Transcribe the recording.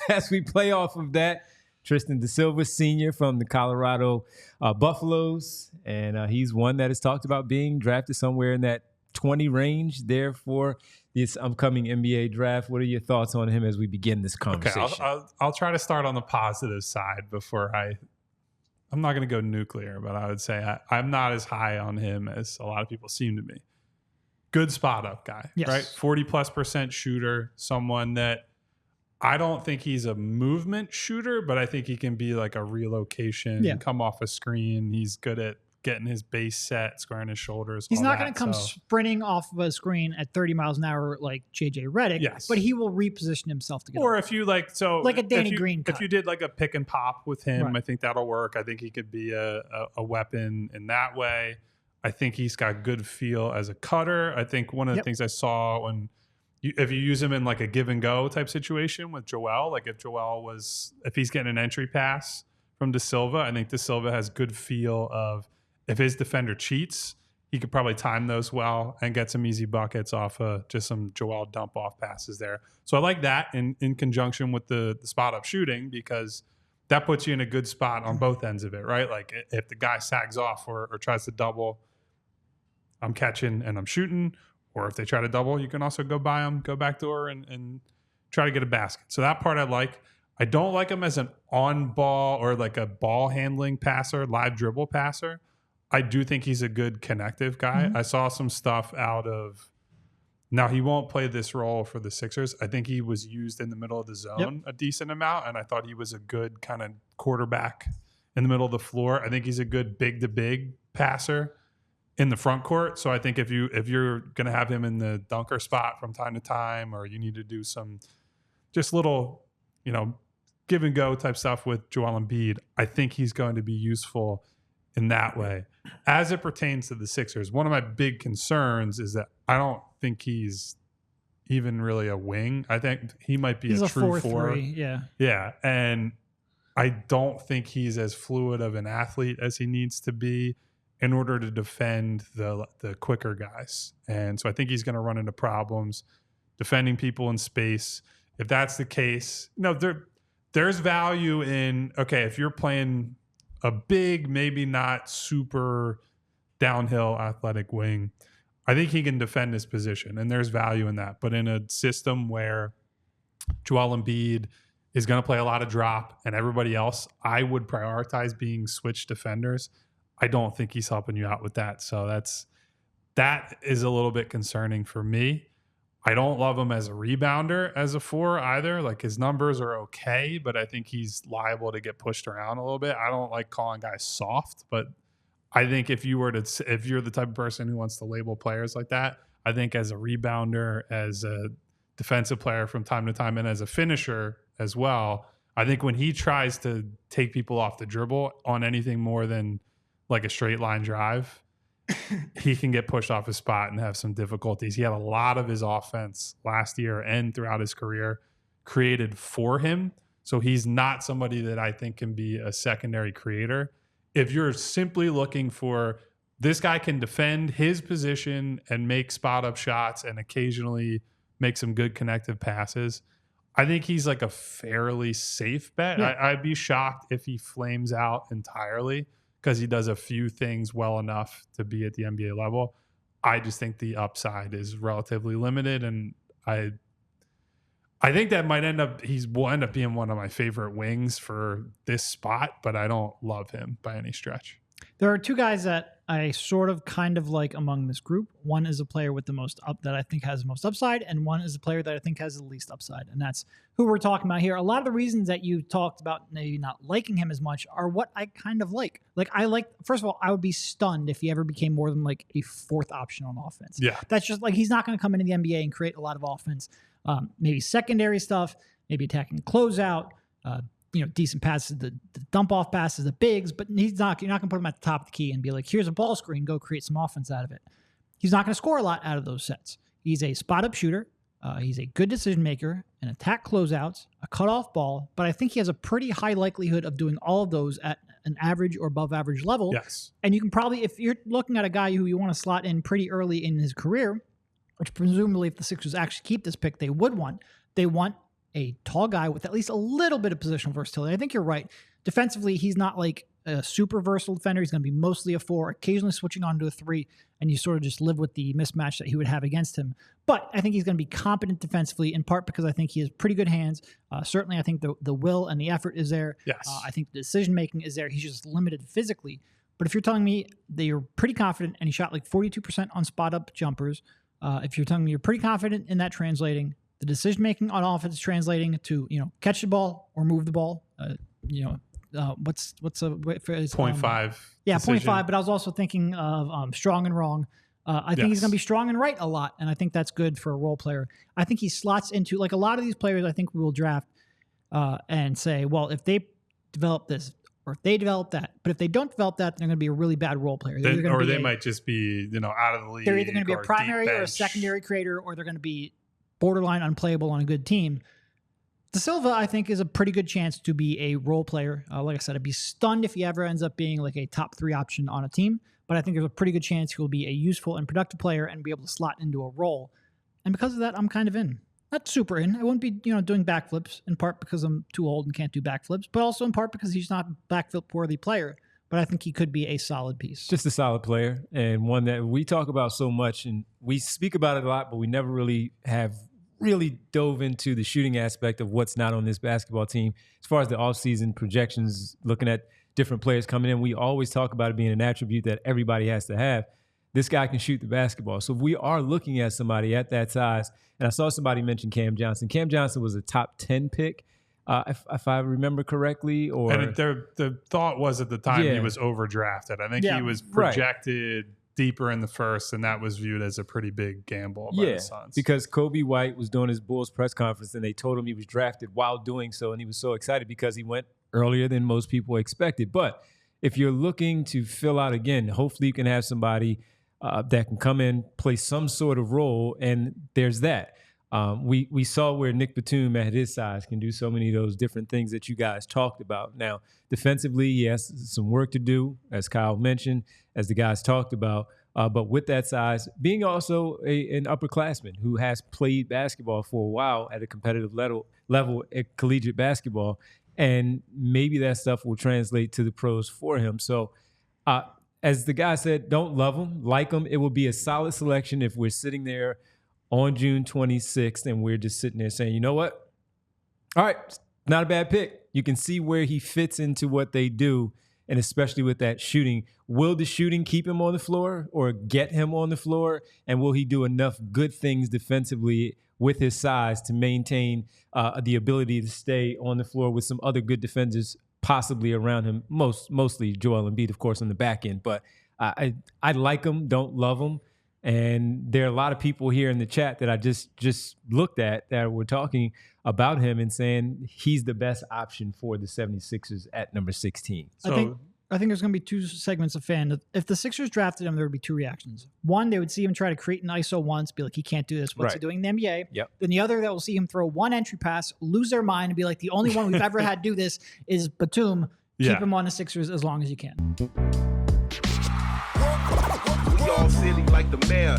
as we play off of that, Tristan da Silva, senior from the Colorado Buffaloes. And he's one that has talked about being drafted somewhere in that 20 range there for this upcoming NBA draft. What are your thoughts on him as we begin this conversation? Okay, I'll try to start on the positive side before I'm not going to go nuclear, but I would say I'm not as high on him as a lot of people seem to be. Good spot up guy, yes. Right? 40+% shooter, someone that I don't think he's a movement shooter, but I think he can be like a relocation, come off a screen. He's good at getting his base set, squaring his shoulders. He's not going to come sprinting off of a screen at 30 miles an hour like JJ Redick, but he will reposition himself to get Or up. if you like a Danny Green cut. If you did like a pick and pop with him, I think that'll work. I think he could be a weapon in that way. I think he's got good feel as a cutter. I think one of the things I saw if you use him in like a give and go type situation with Joel, like if he's getting an entry pass from Da Silva, I think Da Silva has good feel of if his defender cheats, he could probably time those well and get some easy buckets off of just some Joel dump off passes there. So I like that in conjunction with the spot up shooting, because that puts you in a good spot on both ends of it, right? Like if the guy sags off or tries to double, I'm catching and I'm shooting. Or if they try to double, you can also go by them, go backdoor and try to get a basket. So that part I like. I don't like him as an on-ball or like a ball handling passer, live dribble passer. I do think he's a good connective guy. I saw some stuff out of – now he won't play this role for the Sixers. I think he was used in the middle of the zone a decent amount, and I thought he was a good kind of quarterback in the middle of the floor. I think he's a good big-to-big passer in the front court. So I think if you're going to have him in the dunker spot from time to time, or you need to do some just little, give and go type stuff with Joel Embiid, I think he's going to be useful in that way. As it pertains to the Sixers, one of my big concerns is that I don't think he's even really a wing. I think he might be a true 4-3. Yeah. And I don't think he's as fluid of an athlete as he needs to be in order to defend the quicker guys. And so I think he's going to run into problems defending people in space. If that's the case, there's value in, okay, if you're playing a big, maybe not super downhill athletic wing, I think he can defend his position, and there's value in that. But in a system where Joel Embiid is going to play a lot of drop and everybody else, I would prioritize being switch defenders. I don't think he's helping you out with that. So that is a little bit concerning for me. I don't love him as a rebounder as a 4 either. Like his numbers are okay, but I think he's liable to get pushed around a little bit. I don't like calling guys soft, but I think if you're the type of person who wants to label players like that, I think as a rebounder, as a defensive player from time to time, and as a finisher as well, I think when he tries to take people off the dribble on anything more than like a straight line drive, he can get pushed off his spot and have some difficulties. He had a lot of his offense last year and throughout his career created for him. So he's not somebody that I think can be a secondary creator. If you're simply looking for this guy can defend his position and make spot up shots and occasionally make some good connective passes, I think he's like a fairly safe bet. Yeah. I'd be shocked if he flames out entirely, because he does a few things well enough to be at the NBA level. I just think the upside is relatively limited, and I think that will end up being one of my favorite wings for this spot, but I don't love him by any stretch. There are two guys that I sort of kind of like among this group. One is a player with the most that I think has the most upside, and one is a player that I think has the least upside, and that's who we're talking about here. A lot of the reasons that you talked about maybe not liking him as much are what I kind of like. First of all, I would be stunned if he ever became more than like a 4th option on offense. Yeah. That's just like, he's not going to come into the NBA and create a lot of offense. Maybe secondary stuff, maybe attacking closeout, decent passes, the dump off passes, the bigs, but you're not going to put him at the top of the key and be like, here's a ball screen, go create some offense out of it. He's not going to score a lot out of those sets. He's a spot up shooter. He's a good decision maker, an attack closeouts, a cutoff ball, but I think he has a pretty high likelihood of doing all of those at an average or above average level. Yes. And you can probably, if you're looking at a guy who you want to slot in pretty early in his career, which presumably if the Sixers actually keep this pick, they want a tall guy with at least a little bit of positional versatility. I think you're right. Defensively, he's not like a super versatile defender. He's going to be mostly a 4, occasionally switching on to a 3, and you sort of just live with the mismatch that he would have against him. But I think he's going to be competent defensively, in part because I think he has pretty good hands. Certainly, I think the will and the effort is there. Yes. I think the decision-making is there. He's just limited physically. But if you're telling me that you're pretty confident and he shot like 42% on spot-up jumpers, if you're telling me you're pretty confident in that translating, the decision-making on offense translating to, catch the ball or move the ball, what's a 0.5? Yeah, decision. 0.5. But I was also thinking of strong and wrong. I think he's going to be strong and right a lot, and I think that's good for a role player. I think he slots into, like a lot of these players I think we will draft and say, well, if they develop this or if they develop that, but if they don't develop that, they're going to be a really bad role player. They might just be, out of the league. They're either going to be a primary or a bench. secondary creator, or they're going to be borderline unplayable on a good team. Da Silva, I think, is a pretty good chance to be a role player. Like I said, I'd be stunned if he ever ends up being like a top 3 option on a team, but I think there's a pretty good chance he will be a useful and productive player and be able to slot into a role. And because of that, I'm kind of in. Not super in. I won't be, doing backflips, in part because I'm too old and can't do backflips, but also in part because he's not a backflip-worthy player. But I think he could be a solid piece. Just a solid player, and one that we talk about so much, and we speak about it a lot, but we never really have dove into the shooting aspect of what's not on this basketball team. As far as the offseason projections, looking at different players coming in, we always talk about it being an attribute that everybody has to have. This guy can shoot the basketball. So if we are looking at somebody at that size, and I saw somebody mention Cam Johnson. Cam Johnson was a top 10 pick, if I remember correctly. And the thought was at the time he was overdrafted. I think he was projected deeper in the first, and that was viewed as a pretty big gamble by the Suns. Because Kobe White was doing his Bulls press conference, and they told him he was drafted while doing so, and he was so excited because he went earlier than most people expected. But if you're looking to fill out again, hopefully you can have somebody that can come in, play some sort of role, and there's that. We saw where Nick Batum at his size can do so many of those different things that you guys talked about. Now, defensively, he has some work to do, as Kyle mentioned, as the guys talked about. But with that size, being also an upperclassman who has played basketball for a while at a competitive level at collegiate basketball, and maybe that stuff will translate to the pros for him. So, as the guy said, don't love him, like him. It will be a solid selection if we're sitting there on June 26th and we're just sitting there saying, you know what? All right, not a bad pick. You can see where he fits into what they do, and especially with that shooting. Will the shooting keep him on the floor or get him on the floor? And will he do enough good things defensively with his size to maintain the ability to stay on the floor with some other good defenders possibly around him, mostly Joel Embiid, of course, on the back end. But I like him, don't love him. And there are a lot of people here in the chat that I just looked at that were talking about him and saying he's the best option for the 76ers at number 16. So I think there's going to be 2 segments of fan. If the Sixers drafted him, there would be 2 reactions. One, they would see him try to create an ISO once, be like, he can't do this. What's he doing in the NBA? Yep. Then the other that will see him throw one entry pass, lose their mind, and be like, the only one we've ever had do this is Batum. Keep him on the Sixers as long as you can. We all silly like the mayor.